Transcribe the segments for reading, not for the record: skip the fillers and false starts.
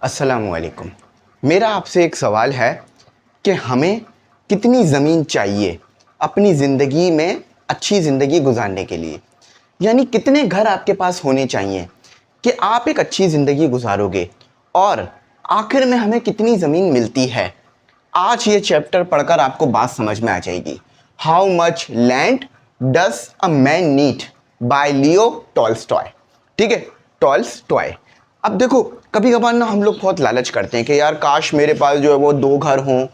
अस्सलामुअलैकुम। मेरा आपसे एक सवाल है कि हमें कितनी ज़मीन चाहिए अपनी ज़िंदगी में अच्छी ज़िंदगी गुजारने के लिए। यानी कितने घर आपके पास होने चाहिए कि आप एक अच्छी ज़िंदगी गुजारोगे, और आखिर में हमें कितनी ज़मीन मिलती है। आज ये चैप्टर पढ़कर आपको बात समझ में आ जाएगी। How much land does a man need bye Leo Tolstoy. ठीक है, टॉल्स्टॉय। अब देखो, कभी कभार ना हम लोग बहुत लालच करते हैं कि यार काश मेरे पास जो है वो 2 घर हों,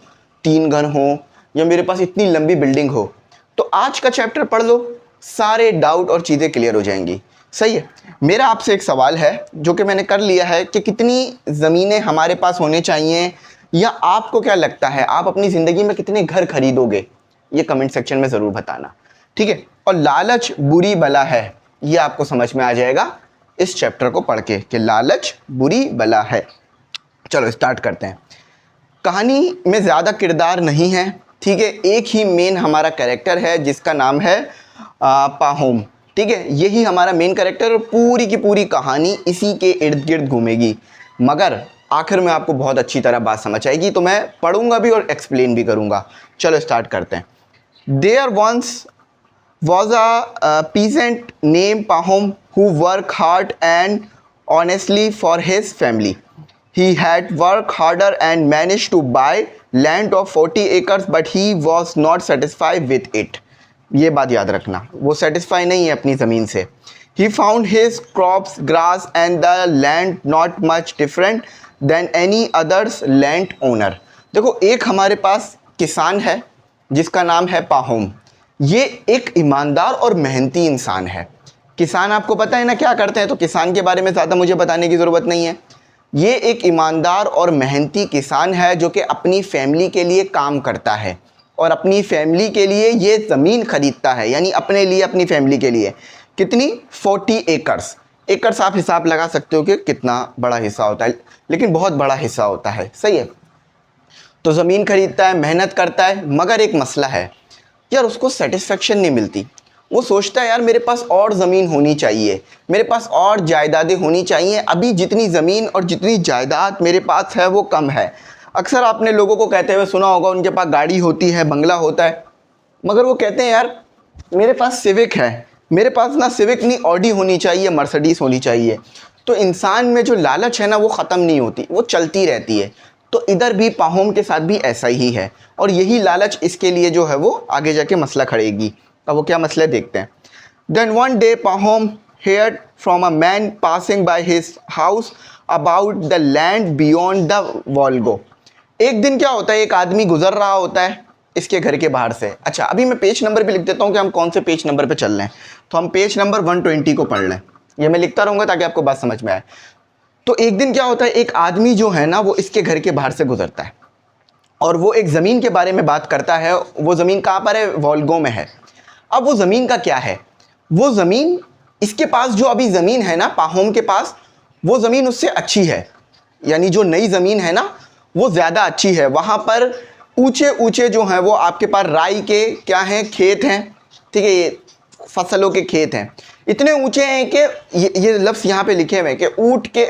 3 घर हों, या मेरे पास इतनी लंबी बिल्डिंग हो। तो आज का चैप्टर पढ़ लो, सारे डाउट और चीज़ें क्लियर हो जाएंगी। सही है। मेरा आपसे एक सवाल है जो कि मैंने कर लिया है कि कितनी ज़मीनें हमारे पास होने चाहिए, या आपको क्या लगता है आप अपनी ज़िंदगी में कितने घर खरीदोगे, ये कमेंट सेक्शन में ज़रूर बताना। ठीक है। और लालच बुरी बला है, ये आपको समझ में आ जाएगा इस चैप्टर को पढ़ के कि लालच बुरी बला है। चलो स्टार्ट करते हैं। कहानी में ज़्यादा किरदार नहीं है, ठीक है। एक ही मेन हमारा कैरेक्टर है जिसका नाम है पाहोम। ठीक है, यही हमारा मेन कैरेक्टर, और पूरी की पूरी कहानी इसी के इर्द गिर्द घूमेगी। मगर आखिर में आपको बहुत अच्छी तरह बात समझ आएगी, तो मैं पढ़ूंगा भी और एक्सप्लेन भी करूंगा। चलो स्टार्ट करते हैं। There once was a peasant named Pahom who worked hard and honestly for his family. He had worked harder and managed to buy land of 40 acres, but he was not satisfied with it. ये बात याद रखना, वो satisfy नहीं है अपनी ज़मीन से। He found his crops, grass and the land not much different than any others land owner. देखो, एक हमारे पास किसान है जिसका नाम है पाहोम। ये एक ईमानदार और मेहनती इंसान है। किसान आपको पता है ना क्या करते हैं, तो किसान के बारे में ज़्यादा मुझे बताने की ज़रूरत नहीं है। ये एक ईमानदार और मेहनती किसान है जो कि अपनी फैमिली के लिए काम करता है, और अपनी फैमिली के लिए ये ज़मीन ख़रीदता है, यानी अपने लिए, अपनी फैमिली के लिए। कितनी? 40 एकर्स। एकर्स आप हिसाब लगा सकते हो कि कितना बड़ा हिस्सा होता है, लेकिन बहुत बड़ा हिस्सा होता है। सही है। तो ज़मीन ख़रीदता है, मेहनत करता है, मगर एक मसला है यार, उसको सेटिस्फेक्शन नहीं मिलती। वो सोचता है यार मेरे पास और ज़मीन होनी चाहिए, मेरे पास और जायदादें होनी चाहिए। अभी जितनी ज़मीन और जितनी जायदाद मेरे पास है वो कम है। अक्सर आपने लोगों को कहते हुए सुना होगा उनके पास गाड़ी होती है, बंगला होता है, मगर वो कहते हैं यार मेरे पास सिविक है, मेरे पास ना सिविक नहीं ऑडी होनी चाहिए, मर्सिडीज़ होनी चाहिए। तो इंसान में जो लालच है ना वो ख़त्म नहीं होती, वो चलती रहती है। तो इधर भी पाहोम के साथ भी ऐसा ही है, और यही लालच इसके लिए जो है वो आगे जाके मसला खड़ेगी। अब वो क्या मसला देखते हैं। Then one day Pahom heard from a man passing by his house about the land beyond the Volga. एक दिन क्या होता है, एक आदमी गुजर रहा होता है इसके घर के बाहर से। अच्छा, अभी मैं पेज नंबर पे लिख देता हूँ कि हम कौन से पेज नंबर पे चल रहे हैं। तो हम पेज नंबर 120 को पढ़ लें। ये मैं लिखता रहूँगा ताकि आपको बात समझ में आए। तो एक दिन क्या होता है, एक आदमी जो है ना वो इसके घर के बाहर से गुजरता है, और वो एक ज़मीन के बारे में बात करता है। वो ज़मीन कहाँ पर है? वोल्गो में है। अब वो ज़मीन का क्या है, वो ज़मीन इसके पास जो अभी ज़मीन है ना पाहोम के पास, वो ज़मीन उससे अच्छी है। यानी जो नई ज़मीन है ना वो ज़्यादा अच्छी है। वहाँ पर ऊंचे ऊंचे जो हैं वो आपके पास राई के क्या हैं, खेत हैं। ठीक है, ये फसलों के खेत हैं। इतने ऊंचे हैं कि ये लफ्ज़ यहाँ पे लिखे हुए हैं कि ऊँट के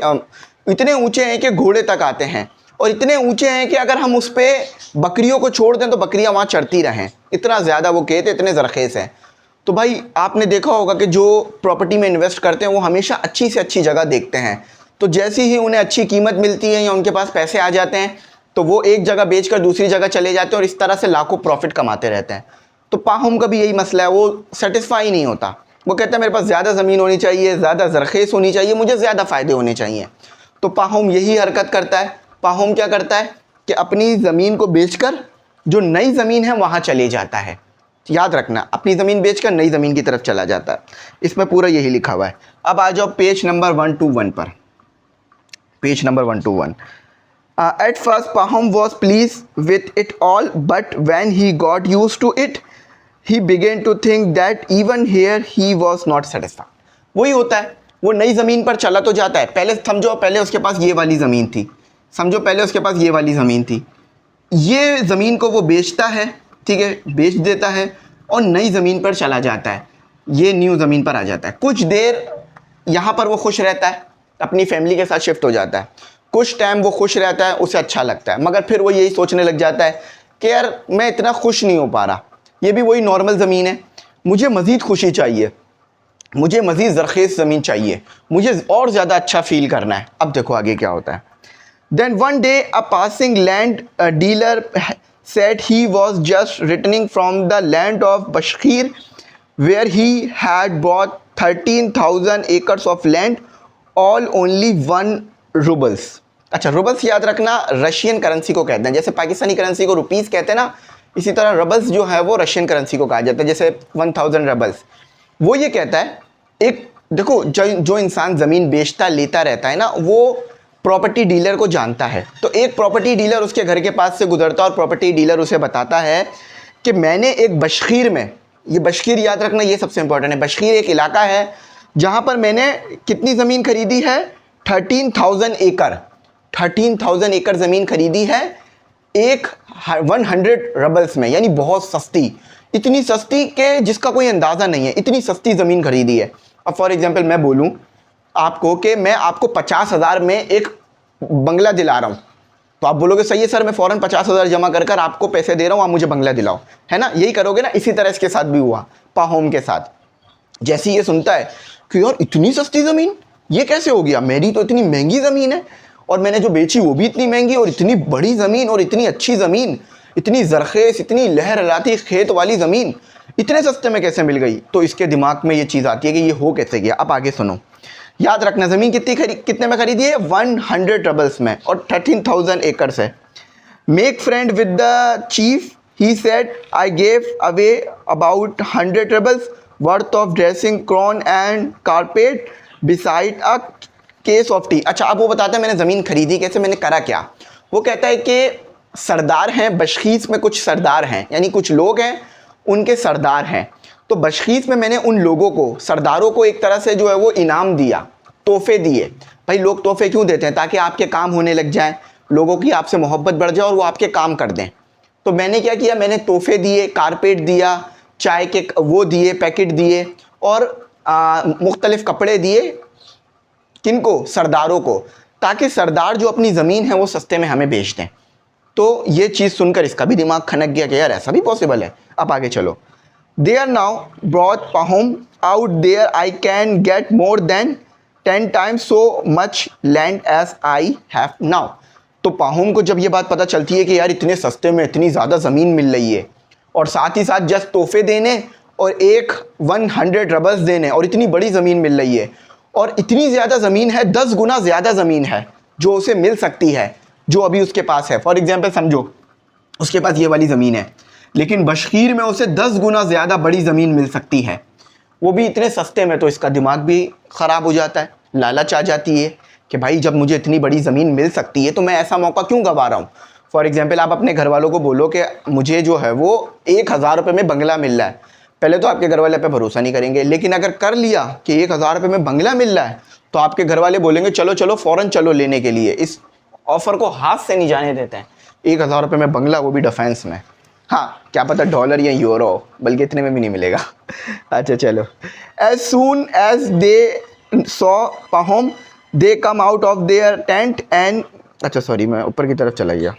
इतने ऊंचे हैं कि घोड़े तक आते हैं, और इतने ऊंचे हैं कि अगर हम उस पर बकरियों को छोड़ दें तो बकरियां वहाँ चरती रहें। इतना ज़्यादा वो खेत, इतने ज़रखेज़ हैं। तो भाई आपने देखा होगा कि जो प्रॉपर्टी में इन्वेस्ट करते हैं वो हमेशा अच्छी से अच्छी जगह देखते हैं। तो जैसे ही उन्हें अच्छी कीमत मिलती है या उनके पास पैसे आ जाते हैं तो वो एक जगह बेचकर दूसरी जगह चले जाते हैं, और इस तरह से लाखों प्रॉफिट कमाते रहते हैं। तो पाहोम का भी यही मसला है, वो सेटिस्फाई नहीं होता। वो कहता है मेरे पास ज़्यादा ज़मीन होनी चाहिए, ज़्यादा ज़रखेज़ होनी चाहिए, मुझे ज़्यादा फ़ायदे होने चाहिए। तो पाहोम यही हरकत करता है। पाहोम क्या करता है कि अपनी ज़मीन को बेचकर जो नई ज़मीन है वहाँ चले जाता है। याद रखना, अपनी ज़मीन बेचकर नई ज़मीन की तरफ चला जाता है। इसमें पूरा यही लिखा हुआ है। अब आ जाओ पेज नंबर 121 पर। Page number 121। At first Pahom was pleased with it all, but when he got used to it, he began to think that even here he was not satisfied. वही होता है, वो नई ज़मीन पर चला तो जाता है। पहले समझो, पहले उसके पास ये वाली ज़मीन थी, समझो पहले उसके पास ये वाली ज़मीन थी। ये ज़मीन को वो बेचता है, ठीक है, बेच देता है, और नई ज़मीन पर चला जाता है। ये न्यू ज़मीन पर आ जाता है। कुछ देर यहाँ पर वो खुश रहता है, अपनी फैमिली के साथ शिफ्ट हो जाता है। कुछ टाइम वो खुश रहता है, उसे अच्छा लगता है, मगर फिर वो यही सोचने लग जाता है कि यार मैं इतना खुश नहीं हो पा रहा, ये भी वही नॉर्मल ज़मीन है, मुझे मज़ीद खुशी चाहिए, मुझे मज़ीद ज़रख़ेज़ ज़मीन चाहिए, मुझे और ज़्यादा अच्छा फ़ील करना है। अब देखो आगे क्या होता है। Then one day a passing land dealer said he was just returning from the land of Bashkir where he had bought 13,000 acres of land all only 1 rubles। अच्छा, रूबल्स याद रखना रशियन करेंसी को कहते हैं, जैसे पाकिस्तानी करेंसी को rupees कहते हैं ना, इसी तरह रबल्स जो है वो रशियन करेंसी को कहा जाता है, जैसे 1000 रबल्स। वो ये कहता है, एक देखो जो इंसान ज़मीन बेचता लेता रहता है ना, वो प्रॉपर्टी डीलर को जानता है। तो एक प्रॉपर्टी डीलर उसके घर के पास से गुजरता है और प्रॉपर्टी डीलर उसे बताता है कि मैंने एक बशखीर में, ये बशखीर याद रखना, ये सबसे इंपॉर्टेंट है, बशखीर एक इलाका है जहाँ पर मैंने कितनी ज़मीन खरीदी है, 13,000 एकड़, 13,000 एकड़ ज़मीन खरीदी है 100 रबल्स में, यानी बहुत सस्ती, इतनी सस्ती कि जिसका कोई अंदाज़ा नहीं है, इतनी सस्ती ज़मीन खरीदी है। अब फॉर एग्जांपल मैं बोलूँ आपको कि मैं आपको 50,000 में एक बंगला दिला रहा हूँ, तो आप बोलोगे सही है सर, मैं फ़ौरन 50,000 जमा कर कर आपको पैसे दे रहा हूँ, आप मुझे बंगला दिलाओ, है ना, यही करोगे ना। इसी तरह इसके साथ भी हुआ, पाहोम के साथ। जैसे ये सुनता है कि यार इतनी सस्ती ज़मीन, ये कैसे हो गया, मेरी तो इतनी महंगी ज़मीन है और मैंने जो बेची वो भी इतनी महंगी, और इतनी बड़ी ज़मीन और इतनी अच्छी ज़मीन, इतनी ज़रख़ेज़, इतनी लहराती खेत वाली ज़मीन इतने सस्ते में कैसे मिल गई। तो इसके दिमाग में ये चीज़ आती है कि ये हो कैसे गया। अब आगे सुनो, याद रखना ज़मीन कितने में खरीदी है, 100 रबल्स में, और 13,000 एकड़ है। Make friend with the chief, he said I gave away about 100 roubles worth of dressing crown and carpet beside a case of tea. अच्छा, अब वो बताता है मैंने ज़मीन खरीदी कैसे, मैंने करा क्या। वो कहता है कि सरदार हैं बशखीस में, कुछ सरदार हैं, यानी कुछ लोग हैं उनके सरदार हैं, तो बशखीस में मैंने उन लोगों को, सरदारों को एक तरह से जो है वो इनाम दिया, तोहफे दिए। भाई लोग तोहफे क्यों देते हैं, ताकि आपके काम होने लग जाए, लोगों की आपसे मोहब्बत बढ़ जाए और वो आपके काम कर दें। तो मैंने क्या किया, मैंने तोहफे दिए, कारपेट दिया, चाय के वो दिए, पैकेट दिए, और मुख्तलिफ कपड़े दिए, किनको, सरदारों को, ताकि सरदार जो अपनी ज़मीन है वो सस्ते में हमें बेच दें। तो ये चीज़ सुनकर इसका भी दिमाग खनक गया कि यार ऐसा भी पॉसिबल है। अब आगे चलो। They are now brought Pahom out there. I can get more than 10 times so much land as I have now। तो पाहोम को जब ये बात पता चलती है कि यार इतने सस्ते में इतनी ज़्यादा ज़मीन मिल रही है, और साथ ही साथ जस्ट तोहफे देने और एक 100 रबल्स देने, और इतनी बड़ी ज़मीन मिल रही है, और इतनी ज़्यादा ज़मीन है, 10 गुना ज़्यादा ज़मीन है जो उसे मिल सकती है, जो अभी उसके पास है। फॉर एग्जाम्पल समझो उसके पास ये वाली ज़मीन है, लेकिन बशखीर में उसे 10 गुना ज़्यादा बड़ी ज़मीन मिल सकती है, वो भी इतने सस्ते में। तो इसका दिमाग भी ख़राब हो जाता है, लालच आ जाती है कि भाई जब मुझे इतनी बड़ी ज़मीन मिल सकती है तो मैं ऐसा मौका क्यों गंवा रहा हूँ। फॉर एग्जांपल आप अपने घर वालों को बोलो कि मुझे जो है वो 1,000 रुपये में बंगला मिल रहा है, पहले तो आपके घर वाले पे भरोसा नहीं करेंगे, लेकिन अगर कर लिया कि 1,000 रुपये में बंगला मिल रहा है तो आपके घर वाले बोलेंगे चलो चलो फ़ौरन चलो लेने के लिए, इस ऑफ़र को हाथ से नहीं जाने देते हैं। 1,000 रुपये में बंगला, वो भी डिफेंस में, हाँ क्या पता डॉलर या यूरो, बल्कि इतने में भी नहीं मिलेगा। अच्छा चलो। As soon as they saw Pahom they came out of their tent and, अच्छा सॉरी मैं ऊपर की तरफ चला गया।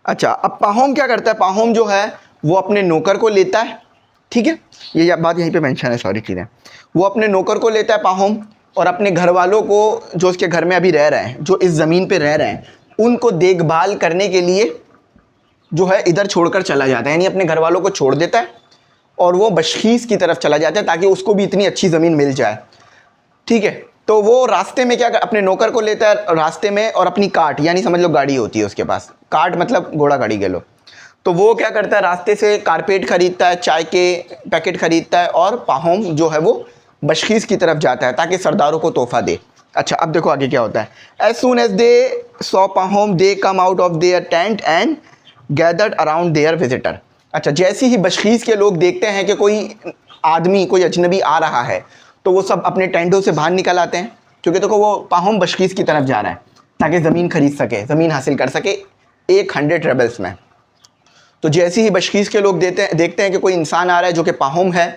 अच्छा, अब पाहोम क्या करता है, पाहोम जो है वो अपने नौकर को लेता है, ठीक है, ये बात यहीं पे मेंशन है, सॉरी चीज़ें, वो अपने नौकर को लेता है पाहोम, और अपने घर वालों को जो उसके घर में अभी रह रहे हैं, जो इस ज़मीन पे रह रहे हैं, उनको देखभाल करने के लिए जो है इधर छोड़कर चला जाता है, यानी अपने घर वालों को छोड़ देता है और वो बशखीस की तरफ चला जाता है ताकि उसको भी इतनी अच्छी ज़मीन मिल जाए, ठीक है। तो वो रास्ते में क्या अपने नौकर को लेता है रास्ते में, और अपनी कार्ट, यानी समझ लो गाड़ी होती है उसके पास, कार्ट मतलब घोड़ा गाड़ी कह लो, तो वो क्या करता है रास्ते से कारपेट ख़रीदता है, चाय के पैकेट ख़रीदता है, और पाहोम जो है वो बशखीस की तरफ जाता है ताकि सरदारों को तोहफा दे। अच्छा, अब देखो आगे क्या होता है। As soon as they saw Pahom they came out of their tent and gathered around their visitor. अच्छा, जैसे ही बशखीस के लोग देखते हैं कि कोई आदमी, कोई अजनबी आ रहा है, तो वो सब अपने टेंटों से बाहर निकल आते हैं, क्योंकि देखो वो पाहोम बशखीस की तरफ जा रहा है ताकि ज़मीन खरीद सके, ज़मीन हासिल कर सके 100 रेबल्स में। तो जैसे ही बशखीस के लोग देखते हैं कि कोई इंसान आ रहा है जो कि पाहोम है,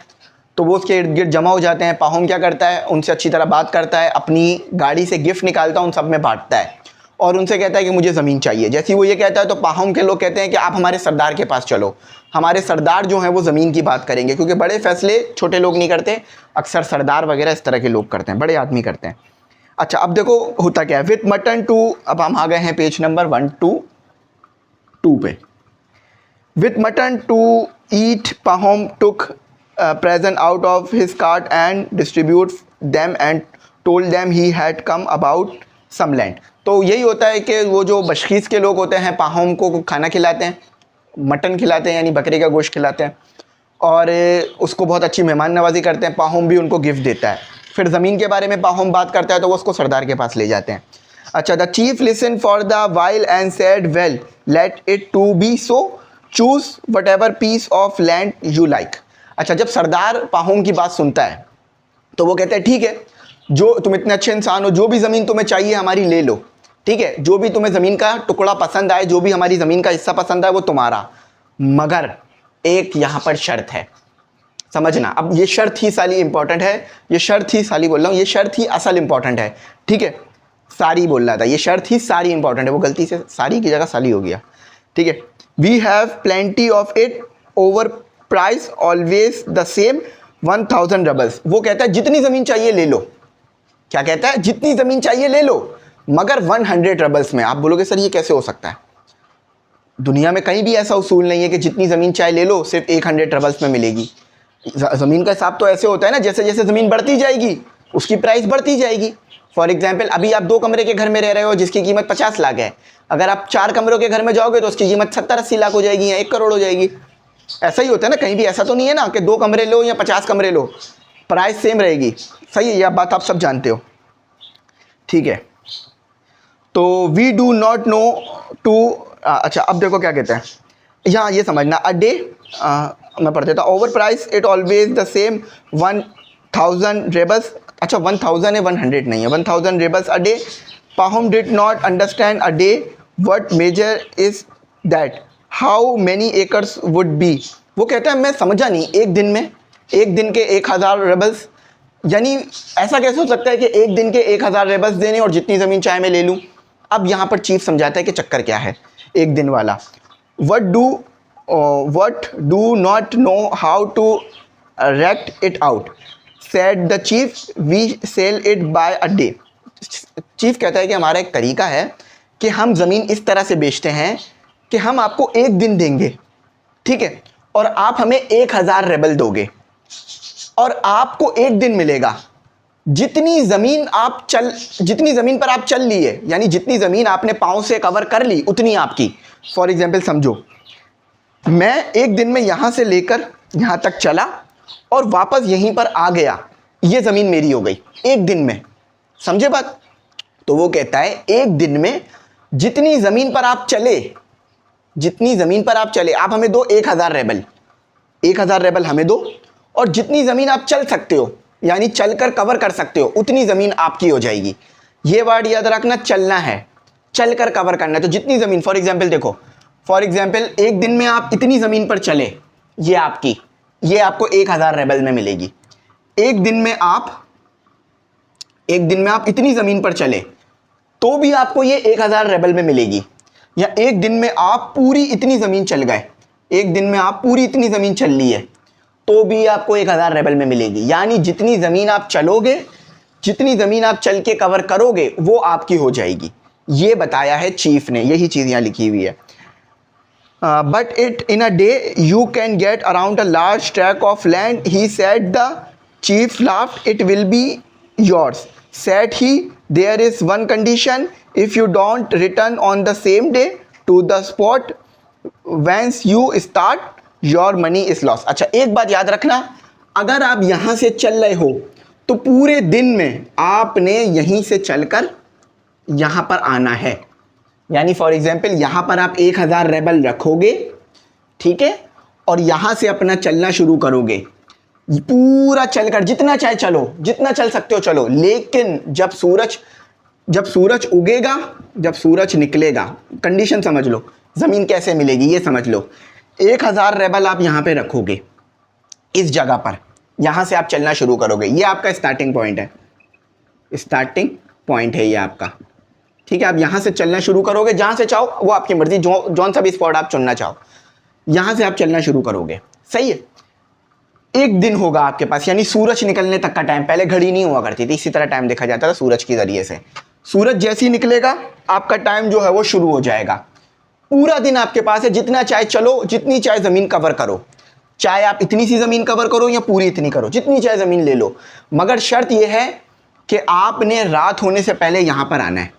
तो वो उसके इर्द गिर्द जमा हो जाते हैं। पाहोम क्या करता है, उनसे अच्छी तरह बात करता है, अपनी गाड़ी से गिफ्ट निकालता है, उन सब में बांटता है और उनसे कहता है कि मुझे ज़मीन चाहिए। जैसे ही वो ये कहता है तो पाहोम के लोग कहते हैं कि आप हमारे सरदार के पास चलो, हमारे सरदार जो हैं वो ज़मीन की बात करेंगे, क्योंकि बड़े फैसले छोटे लोग नहीं करते, अक्सर सरदार वगैरह इस तरह के लोग करते हैं, बड़े आदमी करते हैं। अच्छा, अब देखो होता क्या है, विथ मटन टू, अब हम आ गए हैं पेज नंबर 122 पे। With mutton to eat, Pahom took present out of his cart and distribute them and told them he had come about some land। तो यही होता है कि वो जो बशखीस के लोग होते हैं पाहोम को खाना खिलाते हैं, मटन खिलाते हैं यानी बकरे का गोश्त खिलाते हैं और उसको बहुत अच्छी मेहमान नवाजी करते हैं। पाहोम भी उनको गिफ्ट देता है। फिर ज़मीन के बारे में पाहोम बात करता है तो वो उसको सरदार के पास ले जाते हैं। अच्छा, the chief listen for the while and said well let it to be so, choose whatever piece of land you like. अच्छा, जब सरदार पाहोम की बात सुनता है तो वो कहता है ठीक है, जो तुम इतने अच्छे इंसान हो, जो भी ज़मीन तुम्हें चाहिए हमारी ले लो, ठीक है, जो भी तुम्हें ज़मीन का टुकड़ा पसंद आए, जो भी हमारी ज़मीन का हिस्सा पसंद आए वो तुम्हारा, मगर एक यहाँ पर शर्त है, समझना। अब ये शर्त ही साली इंपॉर्टेंट है, ये शर्त ही साली बोल रहा हूँ, ये शर्त ही असल इंपॉर्टेंट है, ठीक है, सारी बोल रहा था, ये शर्त ही सारी इंपॉर्टेंट है, वो गलती से सारी की जगह साली हो गया, ठीक है। We have plenty of it, over price always the same, 1000 roubles. वो कहता है जितनी ज़मीन चाहिए ले लो। क्या कहता है, जितनी ज़मीन चाहिए ले लो, मगर 100 रबल्स में। आप बोलोगे सर ये कैसे हो सकता है, दुनिया में कहीं भी ऐसा उसूल नहीं है कि जितनी ज़मीन चाहे ले लो सिर्फ 100 रबल्स में मिलेगी। ज़मीन का हिसाब तो ऐसे होता है ना, जैसे जैसे ज़मीन बढ़ती जाएगी उसकी प्राइस बढ़ती जाएगी। फॉर एग्जाम्पल, अभी आप 2 कमरे के घर में रह रहे हो जिसकी कीमत 50 लाख है, अगर आप 4 कमरों के घर में जाओगे तो उसकी कीमत 70-80 लाख हो जाएगी या 1 करोड़ हो जाएगी। ऐसा ही होता है ना, कहीं भी ऐसा तो नहीं है ना कि 2 कमरे लो या 50 कमरे लो, प्राइस सेम रहेगी। सही है, यह बात आप सब जानते हो, ठीक है। तो we do not know to, अच्छा अब देखो क्या कहते हैं यहाँ, ये समझना। अ डे, मैं पढ़ देता, our price it always the same 1000 roubles. अच्छा 1000 है, 100 नहीं है, 1000 roubles a day. Pahom did not understand a day what measure is that, how many acres would be. वो कहता है मैं समझा नहीं, एक दिन में, एक दिन के 1000 रेबल्स, यानी ऐसा कैसे हो सकता है कि एक दिन के 1000 रेबल्स देने और जितनी ज़मीन चाहे मैं ले लूँ। अब यहाँ पर चीफ समझाता है कि चक्कर क्या है एक दिन वाला। What do not know how to reckon it out, said the chief, we sell it by a day. चीफ कहता है कि हमारा एक तरीका है कि हम ज़मीन इस तरह से बेचते हैं कि हम आपको एक दिन देंगे, ठीक है, और आप हमें 1000 रेबल दोगे और आपको एक दिन मिलेगा। जितनी ज़मीन पर आप चल लिए, यानी जितनी ज़मीन आपने पाँव से कवर कर ली उतनी आपकी। फॉर एग्जाम्पल समझो, मैं एक दिन में यहाँ से लेकर यहाँ तक चला और वापस यहीं पर आ गया, ये ज़मीन मेरी हो गई एक दिन में, समझे बात। तो वो कहता है एक दिन में जितनी ज़मीन पर आप चले, जितनी ज़मीन पर आप चले, आप हमें दो 1000 रेबल, 1000 रेबल हमें दो, और जितनी ज़मीन आप चल सकते हो यानी चलकर कवर कर सकते हो उतनी ज़मीन आपकी हो जाएगी। ये वर्ड याद रखना, चलना है, चलकर कवर करना है। तो जितनी ज़मीन, फॉर एग्जांपल देखो, फॉर एग्जांपल एक दिन में आप इतनी ज़मीन पर चले, ये आपकी, ये आपको 1000 रेबल में मिलेगी। एक दिन में आप इतनी ज़मीन पर चले तो भी आपको ये 1000 रेबल में मिलेगी। या एक दिन में आप पूरी इतनी ज़मीन चल गए, एक दिन में आप पूरी इतनी ज़मीन चल ली है तो भी आपको 1000 रेबल में मिलेगी। यानी जितनी ज़मीन आप चलोगे, जितनी ज़मीन आप चल के कवर करोगे वो आपकी हो जाएगी। ये बताया है चीफ ने, यही चीज़ यहाँ लिखी हुई है। But it in a day you can get around a large tract of land, he said. The chief laughed, it will be yours, said he. There is one condition, if you don't return on the same day to the spot whence you start, your money is lost। अच्छा एक बात याद रखना, अगर आप यहाँ से चल रहे हो तो पूरे दिन में आपने यहीं से चलकर यहाँ पर आना है। यानी फॉर एग्जाम्पल यहाँ पर आप 1000 रेबल रखोगे, ठीक है, और यहाँ से अपना चलना शुरू करोगे, पूरा चलकर जितना चाहे चलो, जितना चल सकते हो चलो, लेकिन जब सूरज उगेगा, जब सूरज निकलेगा, कंडीशन समझ लो, ज़मीन कैसे मिलेगी ये समझ लो। 1000 रेबल आप यहाँ पे रखोगे इस जगह पर, यहाँ से आप चलना शुरू करोगे। ये आपका स्टार्टिंग पॉइंट है, स्टार्टिंग पॉइंट है ये आपका, ठीक है। आप यहाँ से चलना शुरू करोगे, जहाँ से चाहो वो आपकी मर्जी, जौन सा भी स्पॉट आप चुनना चाहो, यहाँ से आप चलना शुरू करोगे, सही है। एक दिन होगा आपके पास, यानी सूरज निकलने तक का टाइम। पहले घड़ी नहीं हुआ करती थी, इसी तरह टाइम देखा जाता था सूरज के जरिए से। सूरज जैसे ही निकलेगा आपका टाइम जो है वो शुरू हो जाएगा। पूरा दिन आपके पास है, जितना चाहे चलो, जितनी चाहे ज़मीन कवर करो, चाहे आप इतनी सी ज़मीन कवर करो या पूरी इतनी करो, जितनी चाहे ज़मीन ले लो। मगर शर्त यह है कि आपने रात होने से पहले यहाँ पर आना है।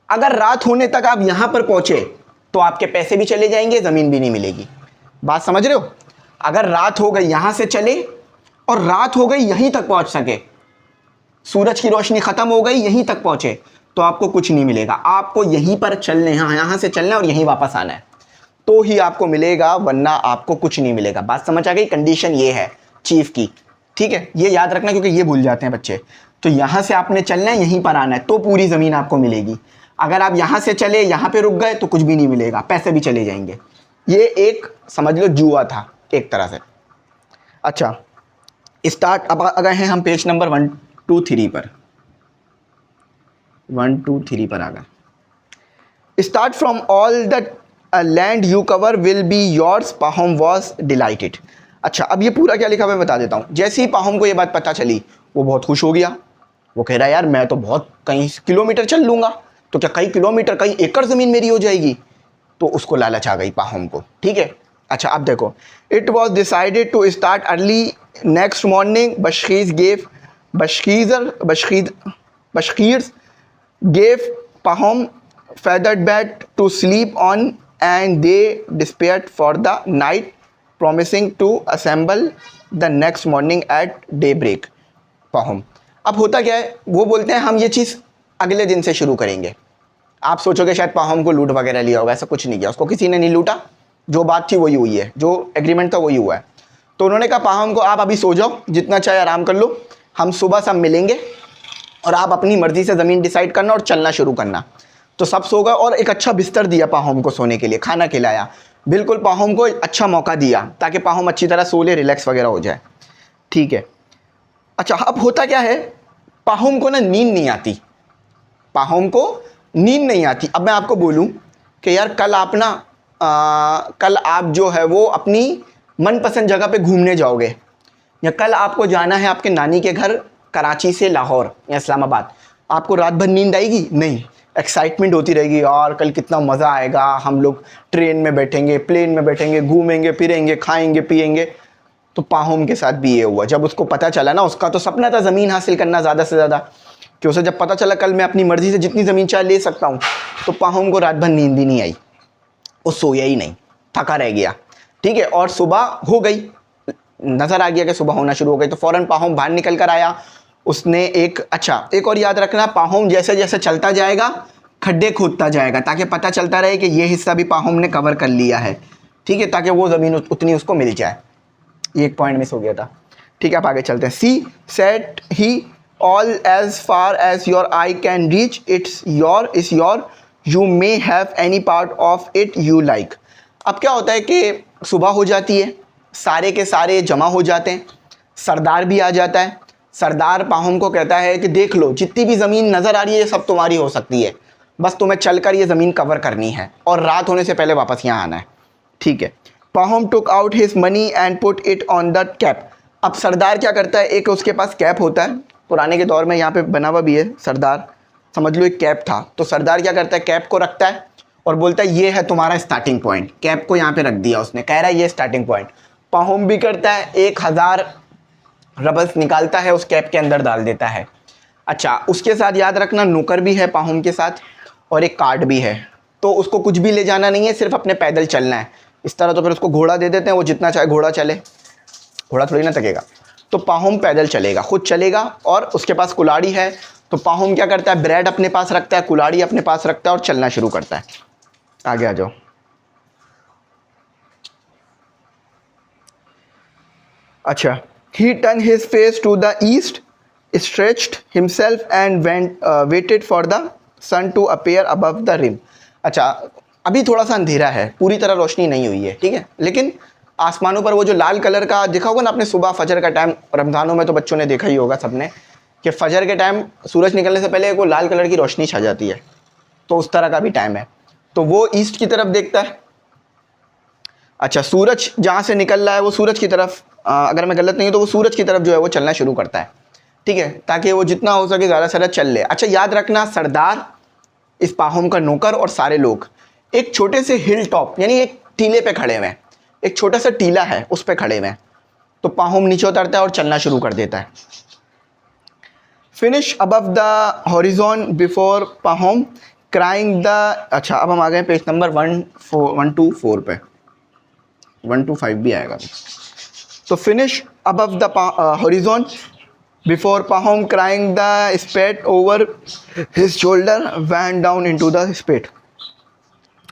अगर रात होने तक आप यहाँ पर पहुँचे तो आपके पैसे भी चले जाएंगे, ज़मीन भी नहीं मिलेगी। बात समझ रहे हो? अगर रात हो गई, यहाँ से चले और रात हो गई यहीं तक पहुँच सके, सूरज की रोशनी ख़त्म हो गई, यहीं तक पहुँचे, तो आपको कुछ नहीं मिलेगा। आपको यहीं पर चलने, यहाँ से चलना है और यहीं वापस आना है, तो ही आपको मिलेगा, वरना आपको कुछ नहीं मिलेगा। बात समझ आ गई? कंडीशन ये है चीफ की, ठीक है। ये याद रखना क्योंकि ये भूल जाते हैं बच्चे। तो यहाँ से आपने चलना है, यहीं पर आना है, तो पूरी ज़मीन आपको मिलेगी। अगर आप यहाँ से चले, यहाँ पे रुक गए, तो कुछ भी नहीं मिलेगा, पैसे भी चले जाएंगे। ये एक समझ लो जुआ था एक तरह से। अच्छा, स्टार्ट। अब अगर हैं हम पेज नंबर 1 2 3 पर, 1 2 3 पर आ गए। Start from all the land you cover will be yours, Pahom was delighted. अच्छा, अब ये पूरा क्या लिखा मैं बता देता हूँ। जैसे ही पाहुम को ये बात पता चली, वो बहुत खुश हो गया। वो कह रहा है यार मैं तो बहुत कई किलोमीटर चल लूँगा, तो क्या कई किलोमीटर, कई एकड़ ज़मीन मेरी हो जाएगी। तो उसको लालच आ गई पाहुम को, ठीक है। अच्छा, अब देखो, it was decided to start early next morning. Bashkirs gave Pahom feathered bed to sleep on, and they disappeared for the night, promising to assemble the next morning at daybreak. Pahom, अब होता क्या है, वो बोलते हैं हम ये चीज़ अगले दिन से शुरू करेंगे। आप सोचोगे शायद पाहुम को लूट वगैरह लिया होगा, ऐसा कुछ नहीं किया, उसको किसी ने नहीं लूटा। जो बात थी वही हुई है, जो एग्रीमेंट था वही हुआ है। तो उन्होंने कहा पाहुम को आप अभी सो जाओ, जितना चाहे आराम कर लो, हम सुबह सब मिलेंगे और आप अपनी मर्ज़ी से ज़मीन डिसाइड करना और चलना शुरू करना। तो सब सो गए और एक अच्छा बिस्तर दिया पाहुम को सोने के लिए, खाना खिलाया, बिल्कुल पाहुम को अच्छा मौका दिया ताकि पाहुम अच्छी तरह सो ले, रिलैक्स वगैरह हो जाए, ठीक है। अच्छा, अब होता क्या है, पाहुम को ना नींद नहीं आती, पाहुम को नींद नहीं आती। अब मैं आपको बोलूं कि यार कल आप ना कल आप जो है वो अपनी मनपसंद जगह पे घूमने जाओगे, या कल आपको जाना है आपके नानी के घर कराची से लाहौर या इस्लामाबाद, आपको रात भर नींद आएगी? नहीं, एक्साइटमेंट होती रहेगी, यार कल कितना मज़ा आएगा, हम लोग ट्रेन में बैठेंगे, प्लेन में बैठेंगे, घूमेंगे फिरेंगे, खाएंगे पिएंगे। तो पाहुम के साथ भी ये हुआ। जब उसको पता चला ना, उसका तो सपना था ज़मीन हासिल करना ज़्यादा से ज़्यादा, कि उसे जब पता चला कल मैं अपनी मर्ज़ी से जितनी ज़मीन चाहे ले सकता हूँ, तो पाहुम को रात भर नींद ही नहीं आई, वो सोया ही नहीं, थका रह गया, ठीक है। और सुबह हो गई, नज़र आ गया कि सुबह होना शुरू हो गई, तो फ़ौरन पाहुम बाहर निकल कर आया। उसने एक और याद रखना, पाहुम जैसे जैसे चलता जाएगा खड्डे खोदता जाएगा, ताकि पता चलता रहे कि ये हिस्सा भी पाहुम ने कवर कर लिया है, ठीक है, ताकि वो ज़मीन उतनी उसको मिल जाए। ये एक पॉइंट मिस हो गया था, ठीक है। आप आगे चलते हैं। See said he all as far as your eye can reach, it's your, you may have any part of it you like. अब क्या होता है कि सुबह हो जाती है, सारे के सारे जमा हो जाते हैं, सरदार भी आ जाता है। सरदार पाहुम को कहता है कि देख लो, जितनी भी ज़मीन नज़र आ रही है ये सब तुम्हारी हो सकती है, बस तुम्हें चलकर ये ज़मीन कवर करनी है और रात होने से पहले वापस यहाँ आना है, ठीक है। Pahom took out his money and put it on the cap. अब सरदार क्या करता है, एक उसके पास कैप होता है, पुराने के दौर में यहाँ पे बना हुआ भी है सरदार, समझ लो एक कैप था। तो सरदार क्या करता है, कैप को रखता है और बोलता है ये है तुम्हारा स्टार्टिंग पॉइंट। कैप को यहाँ पे रख दिया उसने, कह रहा है ये स्टार्टिंग पॉइंट। पाहुम भी करता है, 1000 रबल्स निकालता है, उस कैप के अंदर डाल देता है। अच्छा, उसके साथ याद रखना नौकर भी है पाहुम के साथ और एक कार्ड भी है। तो उसको कुछ भी ले जाना नहीं है, सिर्फ अपने पैदल चलना है। इस तरह तो फिर उसको घोड़ा दे देते हैं, वो जितना चाहे घोड़ा चले, घोड़ा थोड़ी ना थकेगा। तो पाहुम पैदल चलेगा, खुद चलेगा, और उसके पास कुल्हाड़ी है। तो पाहुम क्या करता है, ब्रेड अपने पास रखता है, कुल्हाड़ी अपने पास रखता है और चलना शुरू करता है। आगे आ जाओ। अच्छा, he turned his face to the east, stretched himself and waited for the sun to appear above the rim. अच्छा, अभी थोड़ा सा अंधेरा है, पूरी तरह रोशनी नहीं हुई है, ठीक है, लेकिन आसमानों पर वो जो लाल कलर का देखा होगा ना आपने, सुबह फजर का टाइम, रमज़ानों में तो बच्चों ने देखा ही होगा सबने, कि फजर के टाइम सूरज निकलने से पहले वो लाल कलर की रोशनी छा जाती है, तो उस तरह का भी टाइम है। तो वो ईस्ट की तरफ देखता है। अच्छा, सूरज जहाँ से निकल रहा है वो सूरज की तरफ, अगर मैं गलत नहीं हूँ तो वो सूरज की तरफ जो है वो चलना शुरू करता है, ठीक है, ताकि वो जितना हो सके ज़्यादा से ज़्यादा चल ले। अच्छा, याद रखना, सरदार, इस पाहोम का नौकर और सारे लोग एक छोटे से हिल टॉप यानी एक टीले पे खड़े हुए हैं, एक छोटा सा टीला है उस पे खड़े हुए हैं। तो पाहोम नीचे उतरता है और चलना शुरू कर देता है। Finish above the horizon before Pahom crying the, अच्छा अब हम आ गए पेज नंबर 124 पे, 125 भी आएगा। तो finish above the horizon before Pahom crying the spade over his shoulder when down into the spade.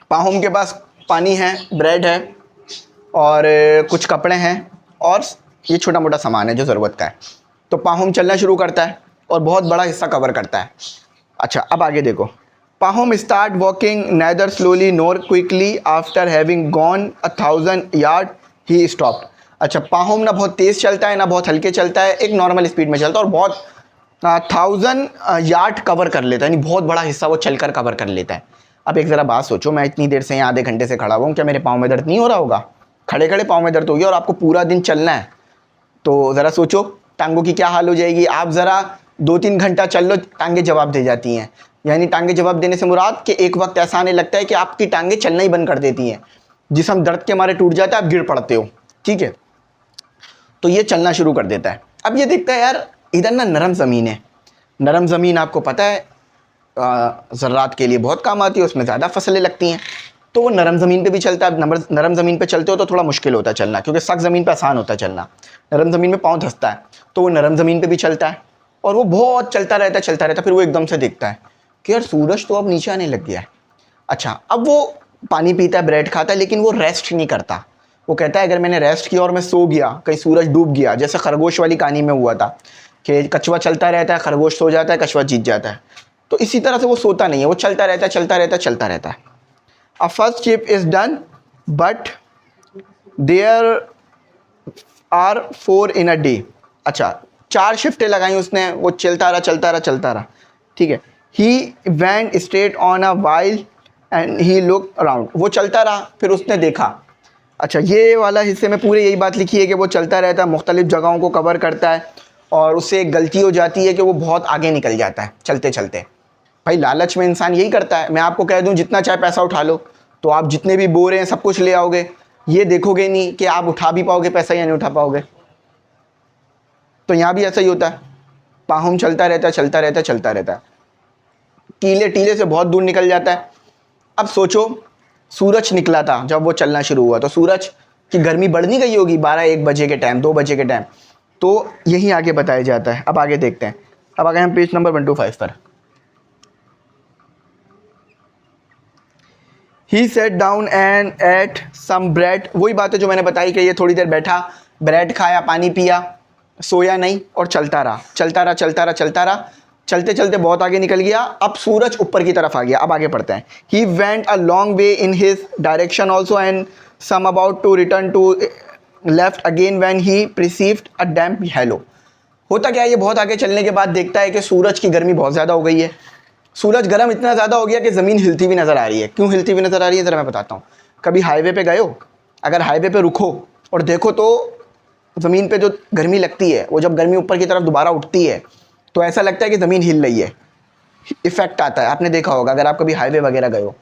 Pahom के पास पानी है, ब्रेड है और कुछ कपड़े हैं और ये छोटा मोटा सामान है जो ज़रूरत का है। तो पाहोम चलना शुरू करता है और बहुत बड़ा हिस्सा कवर करता है। अच्छा, अब आगे देखो, Pahom start walking neither slowly nor quickly after having gone 1000 yard he stopped. अच्छा, पाहोम ना बहुत तेज़ चलता है ना बहुत हल्के चलता है, एक नॉर्मल स्पीड में चलता है और बहुत 1000 यार्ड कवर कर लेता है, यानी बहुत बड़ा हिस्सा वो चलकर कवर कर लेता है। अब एक ज़रा बात सोचो, मैं इतनी देर से यहाँ आधे घंटे से खड़ा हुआ हूँ, क्या मेरे पाँव में दर्द नहीं हो रहा होगा? खड़े खड़े पाँव में दर्द हो गया और आपको पूरा दिन चलना है, तो ज़रा सोचो टांगों की क्या हाल हो जाएगी। आप ज़रा 2-3 घंटा चल लो, टांगें जवाब दे जाती हैं। यानी टांगें जवाब देने से मुराद कि एक वक्त ऐसा आने लगता है कि आपकी टांगें चलना ही बंद कर देती हैं, जिस्म दर्द के मारे टूट जाता है, आप गिर पड़ते हो, ठीक है। तो ये चलना शुरू कर देता है। अब ये देखता है यार इधर ना नरम ज़मीन है, नरम ज़मीन आपको पता है ज़रात के लिए बहुत काम आती है, उसमें ज़्यादा फसलें लगती हैं। तो वो नरम ज़मीन पे भी चलता है। नरम ज़मीन पे चलते हो तो थोड़ा मुश्किल होता है चलना, क्योंकि सख्त ज़मीन पे आसान होता है चलना, नरम ज़मीन में पाँव धंसता है। तो वो नरम ज़मीन पे भी चलता है और वो बहुत चलता रहता है। फिर वो एकदम से देखता है कि यार सूरज तो अब नीचे आने लग गया है। अच्छा, अब वो पानी पीता है, ब्रेड खाता है, लेकिन वो रेस्ट नहीं करता। वो कहता है अगर मैंने रेस्ट किया और मैं सो गया, कहीं सूरज डूब गया, जैसे खरगोश वाली कहानी में हुआ था कि कछुआ चलता रहता है, खरगोश सो जाता है, कछुआ जीत जाता है। तो इसी तरह से वो सोता नहीं है, वो चलता रहता है। A first shift is done but there are 4 in a day. अच्छा, 4 शिफ्टें लगाई उसने, वो चलता रहा, ठीक है। He went straight on a while and he look around. वो चलता रहा, फिर उसने देखा। अच्छा, ये वाला हिस्से में पूरे यही बात लिखी है कि वो चलता रहता है, मुख्तलिफ जगहों को कवर करता है और उससे एक गलती हो जाती है कि वो बहुत आगे निकल जाता है चलते चलते। भाई लालच में इंसान यही करता है। मैं आपको कह दूं जितना चाहे पैसा उठा लो, तो आप जितने भी बोरे हैं सब कुछ ले आओगे, ये देखोगे नहीं कि आप उठा भी पाओगे पैसा या नहीं उठा पाओगे। तो यहाँ भी ऐसा ही होता है, पाहुम चलता रहता है, टीले टीले से बहुत दूर निकल जाता है। अब सोचो सूरज निकला था जब वो चलना शुरू हुआ, तो सूरज की गर्मी बढ़ नहीं गई होगी 12-1 बजे के टाइम, 2 बजे के टाइम। तो यही आगे बताया जाता है। अब आगे देखते हैं, अब आ गए हम पेज नंबर 125 पर। He sat down and ate some bread. वही बात है जो मैंने बताई कि ये थोड़ी देर बैठा, ब्रेड खाया, पानी पिया, सोया नहीं और चलता रहा। चलते चलते बहुत आगे निकल गया। अब सूरज ऊपर की तरफ आ गया। अब आगे पढ़ते हैं। He went a long way in his direction also and some about to return to left again when he perceived a damp hollow. होता क्या है, ये बहुत आगे चलने के बाद देखता है कि सूरज की गर्मी बहुत ज़्यादा हो गई है। सूरज गर्म इतना ज़्यादा हो गया कि ज़मीन हिलती हुई नज़र आ रही है। क्यों हिलती हुई नज़र आ रही है ज़रा मैं बताता हूँ। कभी हाईवे पे गए हो, अगर हाईवे पे रुको और देखो तो ज़मीन पे जो गर्मी लगती है, वो जब गर्मी ऊपर की तरफ दोबारा उठती है तो ऐसा लगता है कि ज़मीन हिल रही है, इफ़ेक्ट आता है। आपने देखा होगा अगर आप कभी हाईवे वगैरह गए हो,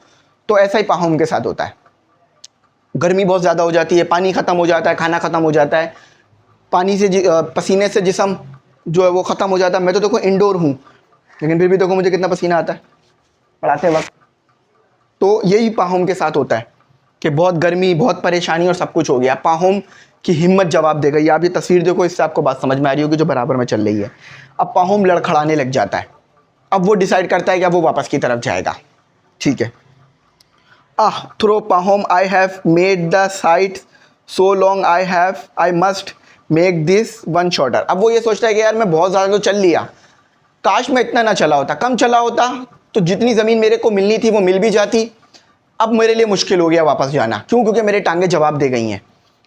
तो ऐसा ही पाहुम के साथ होता है। गर्मी बहुत ज़्यादा हो जाती है, पानी ख़त्म हो जाता है, खाना ख़त्म हो जाता है, पानी से पसीने से जिस्म जो है वो ख़त्म हो जाता है। मैं तो देखो इंडोर हूँ, लेकिन फिर भी देखो मुझे कितना पसीना आता है पढ़ाते वक्त। तो यही पाहुम के साथ होता है कि बहुत गर्मी, बहुत परेशानी और सब कुछ हो गया। पाहुम की हिम्मत जवाब दे गई। आप ये तस्वीर देखो, इससे आपको बात समझ में आ रही होगी जो बराबर में चल रही है। अब पाहुम लड़खड़ाने लग जाता है। अब वो डिसाइड करता है कि अब वो वापस की तरफ जाएगा, ठीक है। Throw Pahom I have made the side so long I must make this one shorter. अब वो ये सोचता है कि यार मैं बहुत ज़्यादा तो चल लिया, काश मैं इतना ना चला होता, कम चला होता तो जितनी ज़मीन मेरे को मिलनी थी वो मिल भी जाती। अब मेरे लिए मुश्किल हो गया वापस जाना। क्यों? क्योंकि मेरे टांगें जवाब दे गई हैं।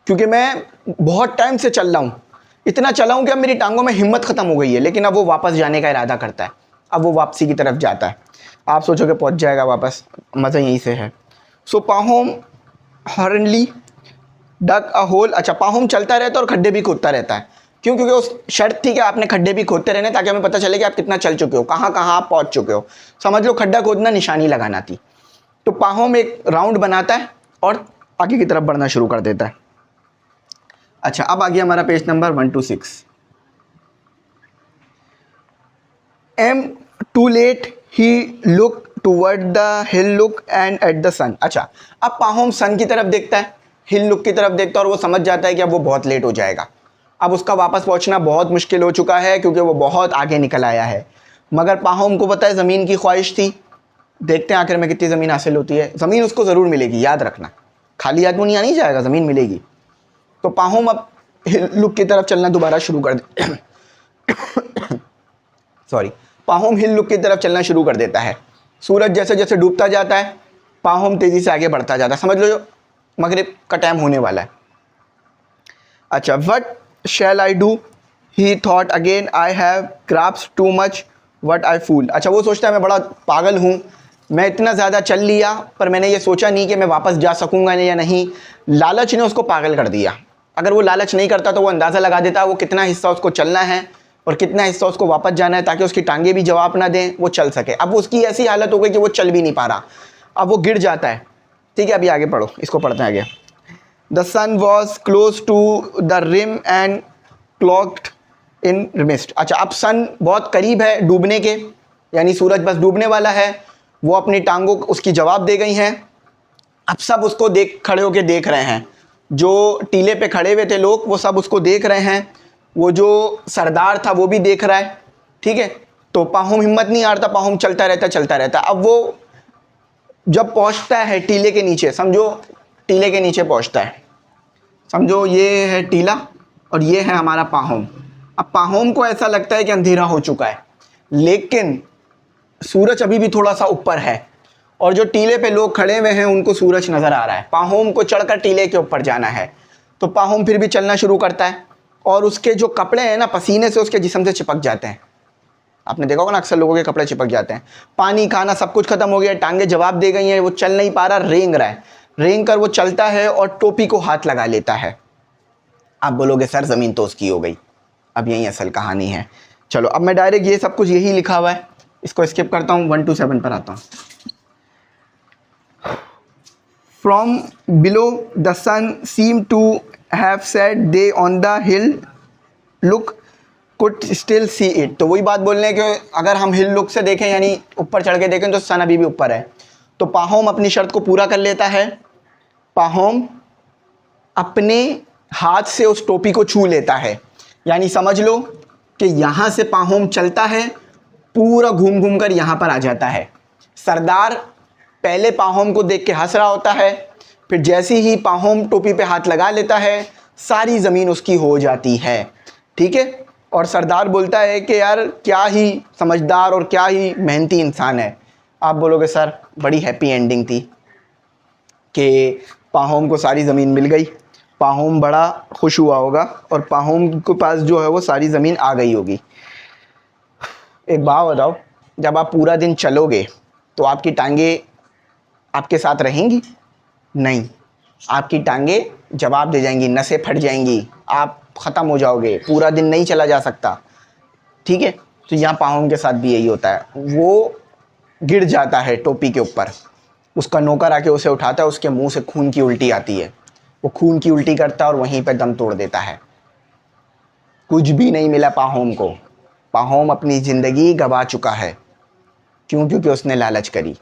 क्योंकि मैं बहुत टाइम से चल रहा हूँ, इतना चला हूँ कि अब मेरी टांगों में हिम्मत ख़त्म हो गई है, लेकिन अब वो वापस जाने का इरादा करता है, अब वो वापसी की तरफ जाता है। आप सोचोगे पहुँच जाएगा वापस, मज़ा यहीं से है। सो पाहोम हॉर्नली डग अ होल। अच्छा, पाहोम चलता रहता है और खड्डे भी खोदता रहता है। क्यों? क्योंकि उस शर्त थी कि आपने खड्डे भी खोदते रहने, ताकि हमें पता चले कि आप कितना चल चुके हो, कहाँ कहाँ आप पहुँच चुके हो। समझ लो खड्डा खोदना निशानी लगाना थी। तो पाहोम एक राउंड बनाता है और आगे की तरफ बढ़ना शुरू कर देता है। अच्छा, अब आ गया हमारा page number 126। Am too late he look toward the hill look and at the sun. अच्छा, अब पाहोम सन की तरफ देखता है, हिल लुक की तरफ देखता है, और वो समझ जाता है कि अब वो बहुत लेट हो जाएगा, अब उसका वापस पहुंचना बहुत मुश्किल हो चुका है, क्योंकि वो बहुत आगे निकल आया है। मगर पाहोम को पता है ज़मीन की ख्वाहिश थी। देखते हैं आखिर में कितनी ज़मीन हासिल होती है। ज़मीन उसको ज़रूर मिलेगी, याद रखना, खाली हाथ दुनिया नहीं जाएगा, ज़मीन मिलेगी। तो पाहोम अब हिल लुक की तरफ चलना दोबारा शुरू कर दे सॉरी, पाहोम हिल लुक की तरफ चलना शुरू कर देता है। सूरज जैसे जैसे डूबता जाता है, पाहोम तेज़ी से आगे बढ़ता जाता है। समझ लो जो मगरिब का टाइम होने वाला है। अच्छा, what shall I do he thought again, I have grasped too much what I fool. अच्छा, वो सोचता है मैं बड़ा पागल हूँ, मैं इतना ज़्यादा चल लिया, पर मैंने ये सोचा नहीं कि मैं वापस जा सकूँगा या नहीं। लालच ने उसको पागल कर दिया। अगर वो लालच नहीं करता तो वो अंदाज़ा लगा देता वो कितना हिस्सा उसको चलना है और कितना हिस्सा उसको वापस जाना है, ताकि उसकी टांगें भी जवाब ना दें, वो चल सके। अब उसकी ऐसी हालत हो गई कि वो चल भी नहीं पा रहा, अब वो गिर जाता है। ठीक है, अभी आगे पढ़ो, इसको पढ़ते हैं आगे। The sun was close to the rim and cloaked in mist. अच्छा, अब सन बहुत करीब है डूबने के, यानी सूरज बस डूबने वाला है। वो अपनी टांगों उसकी जवाब दे गई हैं। अब सब उसको खड़े होके देख रहे हैं। जो टीले पे खड़े हुए थे लोग, वो सब उसको देख रहे हैं। वो जो सरदार था वो भी देख रहा है। ठीक है, तो पाहोम हिम्मत नहीं हारता, पाहोम चलता रहता। अब वो जब पहुंचता है टीले के नीचे, समझो टीले के नीचे पहुंचता है, समझो ये है टीला और ये है हमारा पाहोम। अब पाहोम को ऐसा लगता है कि अंधेरा हो चुका है, लेकिन सूरज अभी भी थोड़ा सा ऊपर है, और जो टीले पे लोग खड़े हुए हैं उनको सूरज नज़र आ रहा है। पाहोम को चढ़कर टीले के ऊपर जाना है, तो पाहोम फिर भी चलना शुरू करता है, और उसके जो कपड़े हैं ना, पसीने से उसके जिस्म से चिपक जाते हैं। आपने देखा होगा ना, अक्सर लोगों के कपड़े चिपक जाते हैं। पानी खाना सब कुछ खत्म हो गया, टांगे जवाब दे गई हैं, वो चल नहीं पा रहा, रेंग रहा है। रेंग कर वो चलता है और टोपी को हाथ लगा लेता है। आप बोलोगे सर ज़मीन तो उसकी हो गई, अब यही असल कहानी है। चलो, अब मैं डायरेक्ट ये सब कुछ यही लिखा हुआ है, इसको स्किप करता हूँ, 1 to 7 पर आता हूँ। From below the sun seem to have set they on the hill look could still see it. तो वही बात बोल रहे हैं कि अगर हम हिल लुक से देखें, यानी ऊपर चढ़ के देखें, तो सन अभी भी ऊपर है। तो पाहोम अपनी शर्त को पूरा कर लेता है। पाहोम अपने हाथ से उस टोपी को छू लेता है, यानी समझ लो कि यहाँ से पाहोम चलता है, पूरा घूम घूम कर यहाँ पर आ जाता है। सरदार पहले पाहोम को देख के हंस रहा होता है, फिर जैसे ही पाहोम टोपी पे हाथ लगा लेता है, सारी ज़मीन उसकी हो जाती है। ठीक है, और सरदार बोलता है कि यार क्या ही समझदार और क्या ही मेहनती इंसान है। आप बोलोगे सर बड़ी हैप्पी एंडिंग थी कि पाहोम को सारी ज़मीन मिल गई, पाहोम बड़ा खुश हुआ होगा, और पाहोम के पास जो है वो सारी ज़मीन आ गई होगी। एक बात बताओ, जब आप पूरा दिन चलोगे तो आपकी टांगे आपके साथ रहेंगी? नहीं, आपकी टांगे जवाब दे जाएंगी, नसें फट जाएंगी, आप ख़त्म हो जाओगे, पूरा दिन नहीं चला जा सकता। ठीक है, तो यहाँ पाहोम के साथ भी यही होता है। वो गिर जाता है टोपी के ऊपर, उसका नौकर आके उसे उठाता है, उसके मुंह से खून की उल्टी आती है, वो खून की उल्टी करता है और वहीं पर दम तोड़ देता है। कुछ भी नहीं मिला पाहोम को, पाहोम अपनी ज़िंदगी गंवा चुका है। क्यों? क्योंकि उसने लालच करी।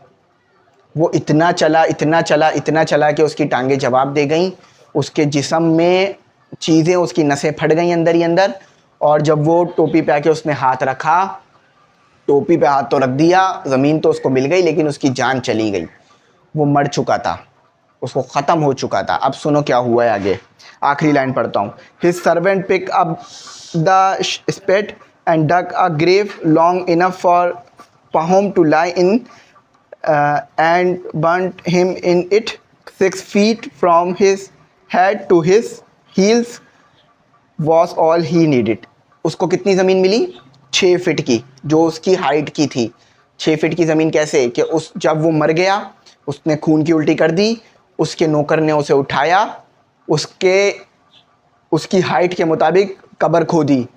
वो इतना चला कि उसकी टांगें जवाब दे गईं, उसके जिस्म में चीज़ें, उसकी नसें फट गईं अंदर ही अंदर। और जब वो टोपी पे आके उसने हाथ रखा, टोपी पे हाथ तो रख दिया, ज़मीन तो उसको मिल गई, लेकिन उसकी जान चली गई। वो मर चुका था, उसको ख़त्म हो चुका था। अब सुनो क्या हुआ है आगे, आखिरी लाइन पढ़ता हूँ। His servant pick up the spade and dug a grave long enough for Pahom to lie in and burnt him in it 6 feet from his head to his heels was all he needed. उसको कितनी ज़मीन मिली? 6 feet की, जो उसकी height की थी। 6 feet की ज़मीन कैसे कि उस जब वो मर गया उसने खून की उल्टी कर दी, उसके नौकर ने उसे उठाया, उसकी हाइट के मुताबिक कब्र खोदी।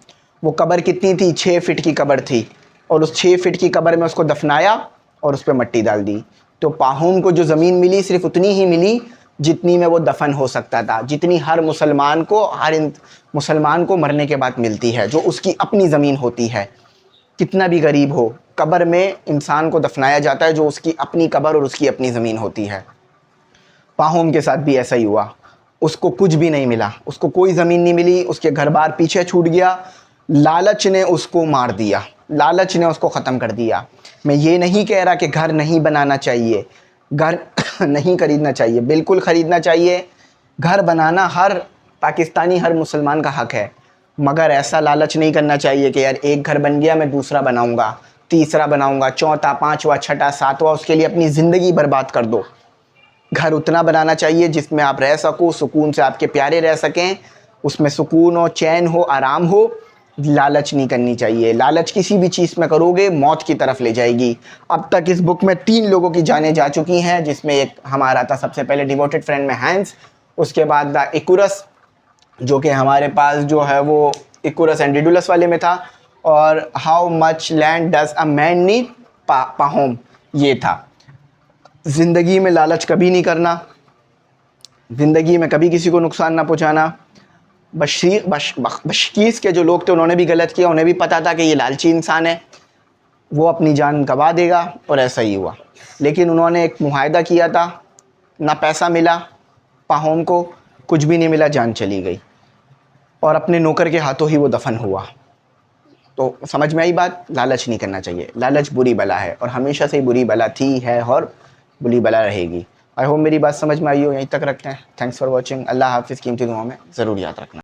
वो कब्र कितनी थी? 6 फीट की कब्र थी। और उस 6 फीट की कब्र में उसको दफनाया और उस पर मट्टी डाल दी। तो पाहूम को जो ज़मीन मिली सिर्फ उतनी ही मिली जितनी में वो दफन हो सकता था, जितनी हर मुसलमान को मरने के बाद मिलती है, जो उसकी अपनी ज़मीन होती है। कितना भी गरीब हो, कब्र में इंसान को दफनाया जाता है जो उसकी अपनी कब्र और उसकी अपनी ज़मीन होती है। पाहूम के साथ भी ऐसा ही हुआ। उसको कुछ भी नहीं मिला, उसको कोई ज़मीन नहीं मिली, उसके घर बार पीछे छूट गया। लालच ने उसको मार दिया, लालच ने उसको ख़त्म कर दिया। मैं ये नहीं कह रहा कि घर नहीं बनाना चाहिए, घर नहीं ख़रीदना चाहिए, बिल्कुल ख़रीदना चाहिए। घर बनाना हर पाकिस्तानी, हर मुसलमान का हक़ है, मगर ऐसा लालच नहीं करना चाहिए कि यार एक घर बन गया मैं दूसरा बनाऊंगा, तीसरा बनाऊंगा, चौथा, पांचवा, छठा, सातवां, उसके लिए अपनी ज़िंदगी बर्बाद कर दो। घर उतना बनाना चाहिए जिसमें आप रह सको, सुकून से आपके प्यारे रह सकें, उसमें सुकून हो, चैन हो, आराम हो। लालच नहीं करनी चाहिए। लालच किसी भी चीज़ में करोगे मौत की तरफ ले जाएगी। अब तक इस बुक में 3 लोगों की जानें जा चुकी हैं, जिसमें एक हमारा था सबसे पहले डिवोटेड फ्रेंड में हैंस, उसके बाद द इकुरस जो कि हमारे पास जो है वो इकुरस एंड डिडुलस वाले में था, और how much land does a man need, Pahom ये था। ज़िंदगी में लालच कभी नहीं करना, ज़िंदगी में कभी किसी को नुकसान ना पहुंचाना। बशकीस के जो लोग थे उन्होंने भी गलत किया, उन्हें भी पता था कि ये लालची इंसान है, वो अपनी जान गंवा देगा, और ऐसा ही हुआ। लेकिन उन्होंने एक मुआहदा किया था, ना पैसा मिला, पाहोम को कुछ भी नहीं मिला, जान चली गई, और अपने नौकर के हाथों ही वो दफन हुआ। तो समझ में आई बात, लालच नहीं करना चाहिए। लालच बुरी बला है, और हमेशा से ही बुरी बला थी, है और बुरी बला रहेगी। आई होप मेरी बात समझ में आई हो। यहीं तक रखते हैं। Thanks for watching. अल्लाह हाफिज़। कीमती दुआओं में ज़रूर याद रखना।